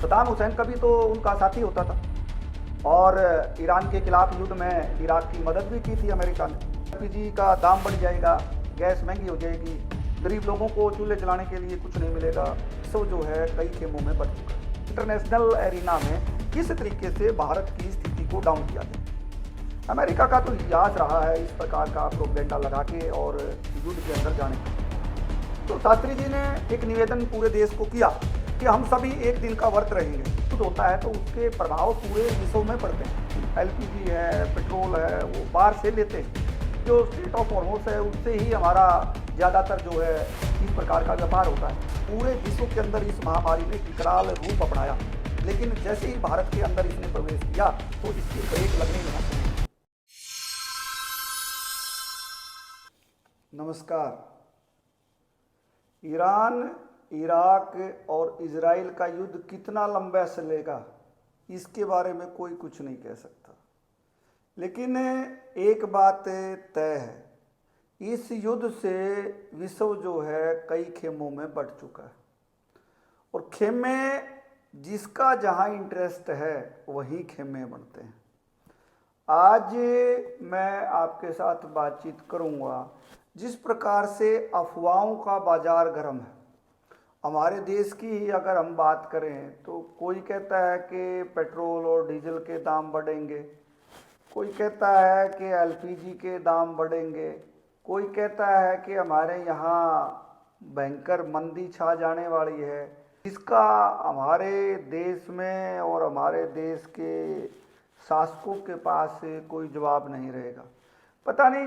सद्दाम हुसैन का भी तो उनका साथी होता था और ईरान के खिलाफ युद्ध में इराक की मदद भी की थी अमेरिका ने। एलपीजी का दाम बढ़ जाएगा, गैस महंगी हो जाएगी, गरीब लोगों को चूल्हे जलाने के लिए कुछ नहीं मिलेगा। सो जो है कई खेमों में बढ़ चुका है। इंटरनेशनल एरिना में किस तरीके से भारत की स्थिति को डाउन किया जाए। अमेरिका का तो इतिहास रहा है इस प्रकार का प्रोपेगेंडा लगा के और युद्ध के अंदर जाने का। तो शास्त्री जी ने एक निवेदन पूरे देश को किया कि हम सभी एक दिन का व्रत रहेंगे। युद्ध होता है तो उसके प्रभाव पूरे विश्व में पड़ते हैं। एलपीजी है, पेट्रोल है, वो बाहर से लेते हैं। जो स्ट्रेट ऑफ हॉर्मुज़ है उससे ही हमारा ज़्यादातर जो है इस प्रकार का व्यापार होता है। पूरे विश्व के अंदर इस महामारी ने विकराल रूप अपनाया, लेकिन जैसे ही भारत के अंदर इसने प्रवेश किया तो इसकी ब्रेक लगने लगा। नमस्कार। ईरान, इराक और इजराइल का युद्ध कितना लंबा चलेगा इसके बारे में कोई कुछ नहीं कह सकता, लेकिन एक बात तय है, इस युद्ध से विश्व जो है कई खेमों में बढ़ चुका है और खेमे जिसका जहां इंटरेस्ट है वही खेमे बनते हैं। आज मैं आपके साथ बातचीत करूंगा जिस प्रकार से अफवाहों का बाजार गर्म है। हमारे देश की ही अगर हम बात करें तो कोई कहता है कि पेट्रोल और डीजल के दाम बढ़ेंगे, कोई कहता है कि एलपीजी के दाम बढ़ेंगे, कोई कहता है कि हमारे यहाँ भयंकर मंदी छा जाने वाली है, इसका हमारे देश में और हमारे देश के शासकों के पास कोई जवाब नहीं रहेगा। पता नहीं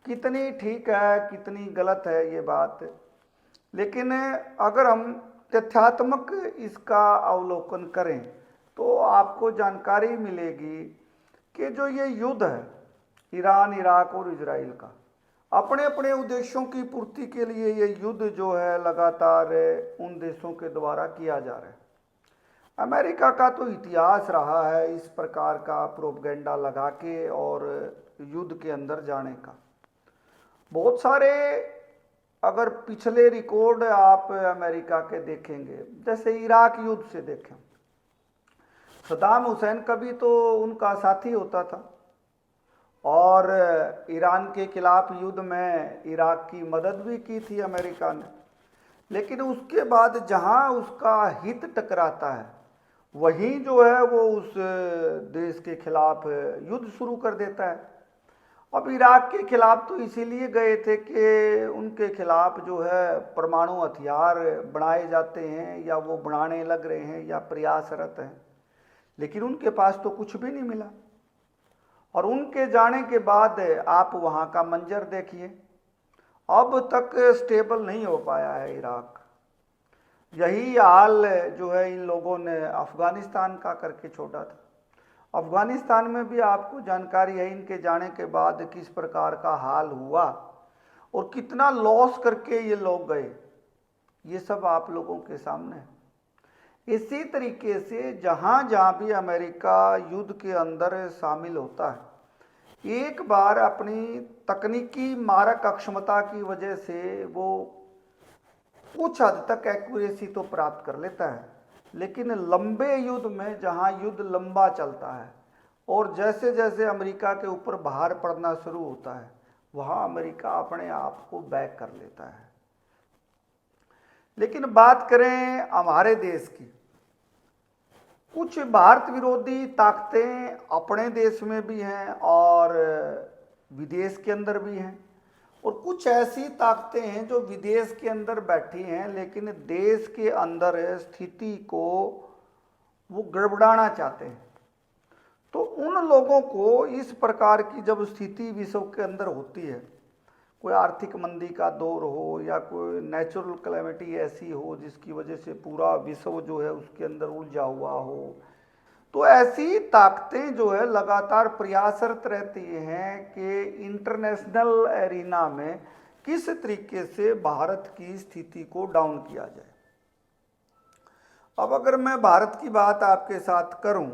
कितनी ठीक है कितनी गलत है ये बात, लेकिन अगर हम तथ्यात्मक इसका अवलोकन करें तो आपको जानकारी मिलेगी कि जो ये युद्ध है ईरान, इराक और इजराइल का, अपने अपने उद्देश्यों की पूर्ति के लिए ये युद्ध जो है लगातार उन देशों के द्वारा किया जा रहा है। अमेरिका का तो इतिहास रहा है इस प्रकार का प्रोपेगेंडा लगा के और युद्ध के अंदर जाने का। बहुत सारे अगर पिछले रिकॉर्ड आप अमेरिका के देखेंगे, जैसे इराक युद्ध से देखें, सद्दाम हुसैन का भी तो उनका साथी होता था और ईरान के खिलाफ युद्ध में इराक की मदद भी की थी अमेरिका ने। लेकिन उसके बाद जहां उसका हित टकराता है वहीं जो है वो उस देश के खिलाफ युद्ध शुरू कर देता है। अब इराक के खिलाफ तो इसीलिए गए थे कि उनके खिलाफ जो है परमाणु हथियार बनाए जाते हैं या वो बनाने लग रहे हैं या प्रयासरत हैं, लेकिन उनके पास तो कुछ भी नहीं मिला। और उनके जाने के बाद आप वहाँ का मंजर देखिए, अब तक स्टेबल नहीं हो पाया है इराक। यही हाल जो है इन लोगों ने अफगानिस्तान का करके छोड़ा था। अफगानिस्तान में भी आपको जानकारी है इनके जाने के बाद किस प्रकार का हाल हुआ और कितना लॉस करके ये लोग गए, ये सब आप लोगों के सामने है। इसी तरीके से जहाँ जहाँ भी अमेरिका युद्ध के अंदर शामिल होता है, एक बार अपनी तकनीकी मारक अक्षमता की वजह से वो कुछ हद तक एक्यूरेसी तो प्राप्त कर लेता है, लेकिन लंबे युद्ध में जहां युद्ध लंबा चलता है और जैसे जैसे अमेरिका के ऊपर भार पड़ना शुरू होता है वहां अमेरिका अपने आप को बैक कर लेता है। लेकिन बात करें हमारे देश की, कुछ भारत विरोधी ताकतें अपने देश में भी हैं और विदेश के अंदर भी हैं, और कुछ ऐसी ताकतें हैं जो विदेश के अंदर बैठी हैं लेकिन देश के अंदर स्थिति को वो गड़बड़ाना चाहते हैं। तो उन लोगों को इस प्रकार की जब स्थिति विश्व के अंदर होती है, कोई आर्थिक मंदी का दौर हो या कोई नेचुरल कैलेमिटी ऐसी हो जिसकी वजह से पूरा विश्व जो है उसके अंदर उलझा हुआ हो, तो ऐसी ताकतें जो है लगातार प्रयासरत रहती हैं कि इंटरनेशनल एरिना में किस तरीके से भारत की स्थिति को डाउन किया जाए। अब अगर मैं भारत की बात आपके साथ करूं,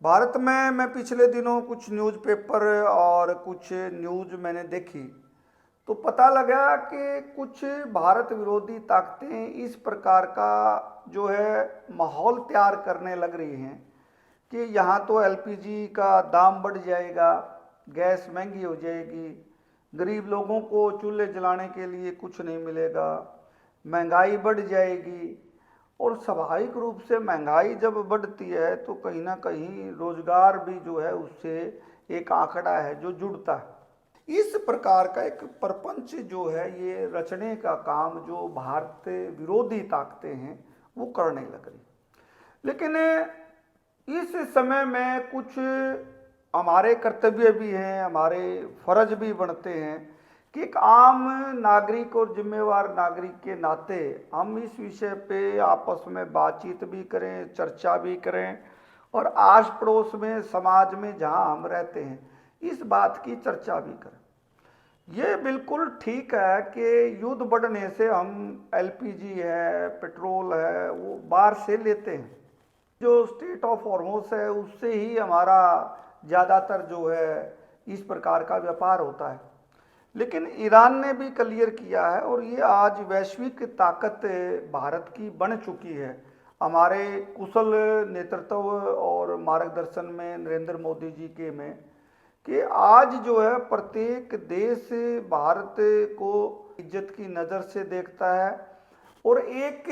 भारत में मैं पिछले दिनों कुछ न्यूज़पेपर और कुछ न्यूज़ मैंने देखी तो पता लगा कि कुछ भारत विरोधी ताकतें इस प्रकार का जो है माहौल तैयार करने लग रही हैं कि यहाँ तो एलपीजी का दाम बढ़ जाएगा, गैस महंगी हो जाएगी, गरीब लोगों को चूल्हे जलाने के लिए कुछ नहीं मिलेगा, महंगाई बढ़ जाएगी। और स्वाभाविक रूप से महंगाई जब बढ़ती है तो कहीं ना कहीं रोजगार भी जो है उससे एक आंकड़ा है जो जुड़ता है। इस प्रकार का एक प्रपंच जो है ये रचने का काम जो भारत विरोधी ताकतें हैं वो करने लग रही। लेकिन इस समय में कुछ हमारे कर्तव्य भी हैं, हमारे फर्ज भी बनते हैं कि एक आम नागरिक और जिम्मेवार नागरिक के नाते हम इस विषय पे आपस में बातचीत भी करें, चर्चा भी करें और आस पड़ोस में समाज में जहां हम रहते हैं इस बात की चर्चा भी करें। ये बिल्कुल ठीक है कि युद्ध बढ़ने से हम एलपीजी है, पेट्रोल है, वो बाहर से लेते हैं। जो स्टेट ऑफ हॉर्मोस है उससे ही हमारा ज़्यादातर जो है इस प्रकार का व्यापार होता है। लेकिन ईरान ने भी क्लियर किया है और ये आज वैश्विक ताकत भारत की बन चुकी है। हमारे कुशल नेतृत्व और मार्गदर्शन में नरेंद्र मोदी जी के में कि आज जो है प्रत्येक देश भारत को इज्जत की नज़र से देखता है और एक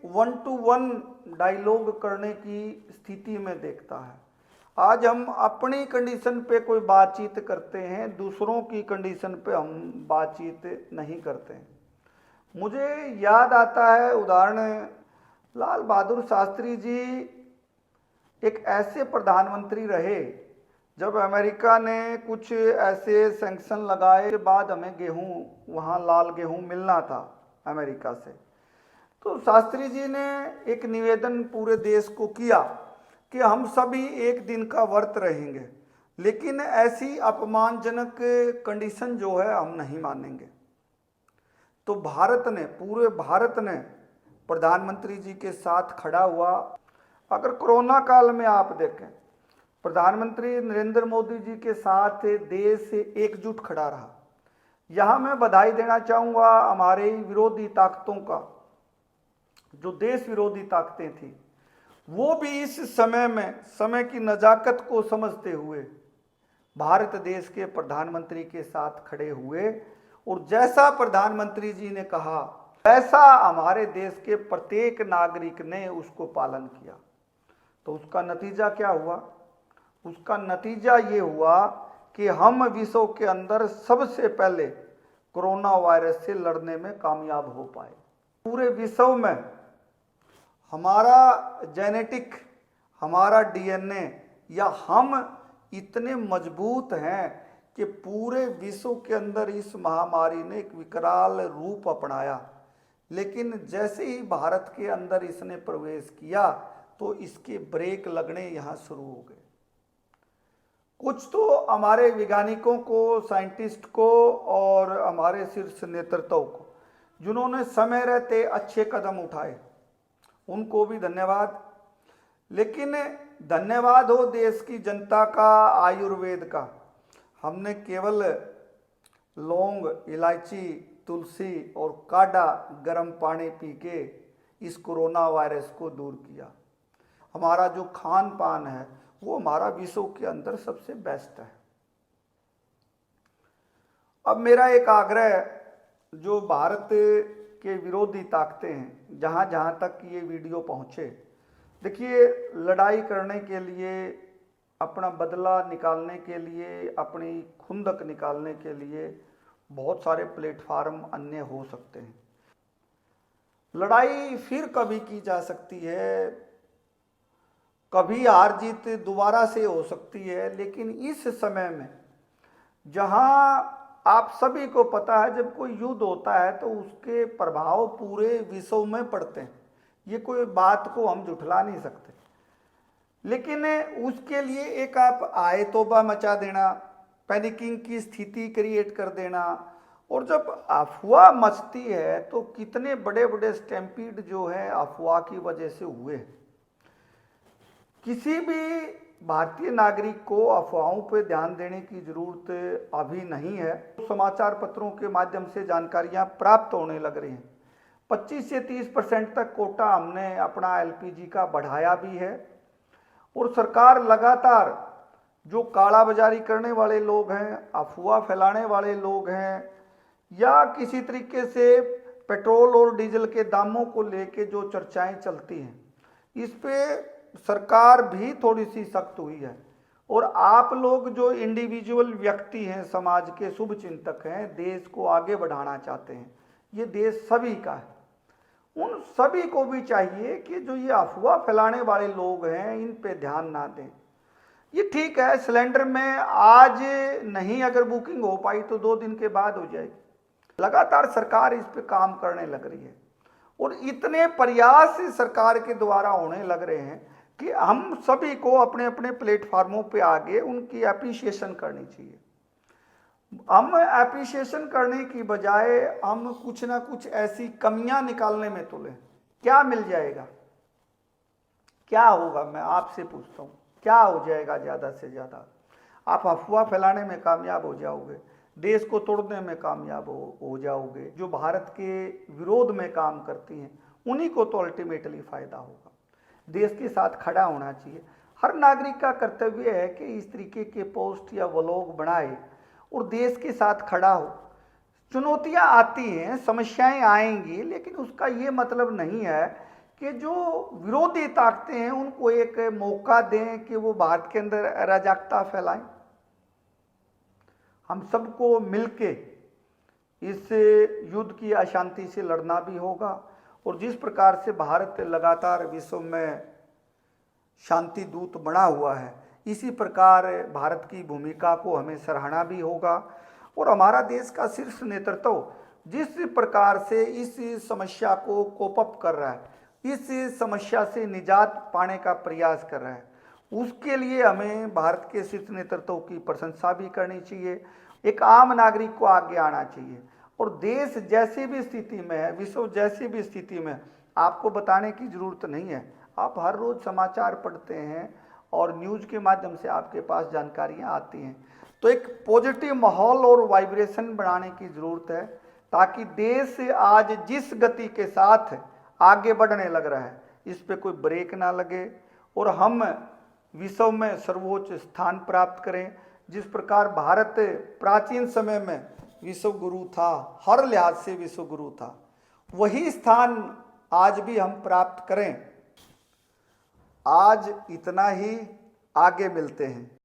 1-to-1 डायलॉग करने की स्थिति में देखता है। आज हम अपनी कंडीशन पे कोई बातचीत करते हैं, दूसरों की कंडीशन पे हम बातचीत नहीं करते हैं। मुझे याद आता है उदाहरण, लाल बहादुर शास्त्री जी एक ऐसे प्रधानमंत्री रहे जब अमेरिका ने कुछ ऐसे सैंक्शन लगाए के बाद हमें गेहूं, वहाँ लाल गेहूं मिलना था अमेरिका से, तो शास्त्री जी ने एक निवेदन पूरे देश को किया कि हम सभी एक दिन का व्रत रहेंगे, लेकिन ऐसी अपमानजनक कंडीशन जो है हम नहीं मानेंगे। तो भारत ने, पूरे भारत ने प्रधानमंत्री जी के साथ खड़ा हुआ। अगर कोरोना काल में आप देखें, प्रधानमंत्री नरेंद्र मोदी जी के साथ देश एकजुट खड़ा रहा। यहाँ मैं बधाई देना चाहूँगा हमारे विरोधी ताकतों का, जो देश विरोधी ताकतें थी, वो भी इस समय में समय की नज़ाकत को समझते हुए भारत देश के प्रधानमंत्री के साथ खड़े हुए और जैसा प्रधानमंत्री जी ने कहा वैसा हमारे देश के प्रत्येक नागरिक ने उसको पालन किया। तो उसका नतीजा क्या हुआ? उसका नतीजा ये हुआ कि हम विश्व के अंदर सबसे पहले कोरोना वायरस से लड़ने में कामयाब हो पाए। पूरे विश्व में हमारा जेनेटिक, हमारा डीएनए या हम इतने मजबूत हैं कि पूरे विश्व के अंदर इस महामारी ने एक विकराल रूप अपनाया। लेकिन जैसे ही भारत के अंदर इसने प्रवेश किया तो इसके ब्रेक लगने यहाँ शुरू हो गए। कुछ तो हमारे वैज्ञानिकों को, साइंटिस्ट को और हमारे शीर्ष नेतृत्व को, जिन्होंने समय रहते अच्छे कदम उठाए, उनको भी धन्यवाद। लेकिन धन्यवाद हो देश की जनता का, आयुर्वेद का। हमने केवल लौंग, इलायची, तुलसी और काढ़ा गर्म पानी पी के इस कोरोना वायरस को दूर किया। हमारा जो खान पान है वो हमारा विश्व के अंदर सबसे बेस्ट है। अब मेरा एक आग्रह, जो भारत के विरोधी ताकतें हैं, जहाँ जहाँ तक ये वीडियो पहुँचे, देखिए लड़ाई करने के लिए, अपना बदला निकालने के लिए, अपनी खुंदक निकालने के लिए बहुत सारे प्लेटफार्म अन्य हो सकते हैं। लड़ाई फिर कभी की जा सकती है, कभी हार जीत दोबारा से हो सकती है, लेकिन इस समय में जहां आप सभी को पता है जब कोई युद्ध होता है तो उसके प्रभाव पूरे विश्व में पड़ते हैं, ये कोई बात को हम झुठला नहीं सकते। लेकिन उसके लिए एक आप आए तौबा मचा देना, पैनिकिंग की स्थिति क्रिएट कर देना, और जब अफवाह मचती है तो कितने बड़े बड़े स्टैम्पीड जो है अफवाह की वजह से हुए। किसी भी भारतीय नागरिक को अफवाहों पर ध्यान देने की जरूरत अभी नहीं है। समाचार पत्रों के माध्यम से जानकारियां प्राप्त होने लग रही हैं। 25 से 30% तक कोटा हमने अपना एलपीजी का बढ़ाया भी है और सरकार लगातार जो काला बाजारी करने वाले लोग हैं, अफवाह फैलाने वाले लोग हैं, या किसी तरीके से पेट्रोल और डीजल के दामों को लेके जो चर्चाएं चलती हैं, इस पे सरकार भी थोड़ी सी सख्त हुई है। और आप लोग जो इंडिविजुअल व्यक्ति हैं, समाज के शुभ चिंतक हैं, देश को आगे बढ़ाना चाहते हैं, ये देश सभी का है। उन सभी को भी चाहिए कि जो ये अफवाह फैलाने वाले लोग हैं, इन पे ध्यान ना दें। ये ठीक है, सिलेंडर में आज नहीं अगर बुकिंग हो पाई तो 2 दिन के बाद हो जाएगी। लगातार सरकार इस पे काम करने लग रही है और इतने प्रयास सरकार के द्वारा होने लग रहे हैं कि हम सभी को अपने अपने प्लेटफार्मों पे आगे उनकी एप्रिसिएशन करनी चाहिए। हम एप्रिसिएशन करने की बजाय हम कुछ ना कुछ ऐसी कमियां निकालने में तुले। क्या मिल जाएगा, क्या होगा, मैं आपसे पूछता हूँ, क्या हो जाएगा? ज़्यादा से ज़्यादा आप अफवाह फैलाने में कामयाब हो जाओगे, देश को तोड़ने में कामयाब हो जाओगे। जो भारत के विरोध में काम करती हैं उन्हीं को तो अल्टीमेटली फ़ायदा होगा। देश के साथ खड़ा होना चाहिए। हर नागरिक का कर्तव्य है कि इस तरीके के पोस्ट या व्लॉग बनाए और देश के साथ खड़ा हो। चुनौतियां आती हैं, समस्याएं आएंगी, लेकिन उसका ये मतलब नहीं है कि जो विरोधी ताकतें हैं उनको एक मौका दें कि वो भारत के अंदर अराजकता फैलाएं। हम सबको मिलके इस युद्ध की अशांति से लड़ना भी होगा और जिस प्रकार से भारत लगातार विश्व में शांति दूत बना हुआ है, इसी प्रकार भारत की भूमिका को हमें सराहना भी होगा। और हमारा देश का शीर्ष नेतृत्व जिस प्रकार से इस समस्या को कोप अप कर रहा है, इस समस्या से निजात पाने का प्रयास कर रहा है, उसके लिए हमें भारत के शीर्ष नेतृत्व की प्रशंसा भी करनी चाहिए। एक आम नागरिक को आगे आना चाहिए और देश जैसी भी स्थिति में है, विश्व जैसी भी स्थिति में, आपको बताने की जरूरत नहीं है। आप हर रोज समाचार पढ़ते हैं और न्यूज़ के माध्यम से आपके पास जानकारियां आती हैं। तो एक पॉजिटिव माहौल और वाइब्रेशन बनाने की ज़रूरत है ताकि देश आज जिस गति के साथ आगे बढ़ने लग रहा है, इस पे कोई ब्रेक ना लगे और हम विश्व में सर्वोच्च स्थान प्राप्त करें। जिस प्रकार भारत प्राचीन समय में विश्व गुरु था, हर लिहाज से विश्व गुरु था, वही स्थान आज भी हम प्राप्त करें। आज इतना ही, आगे मिलते हैं।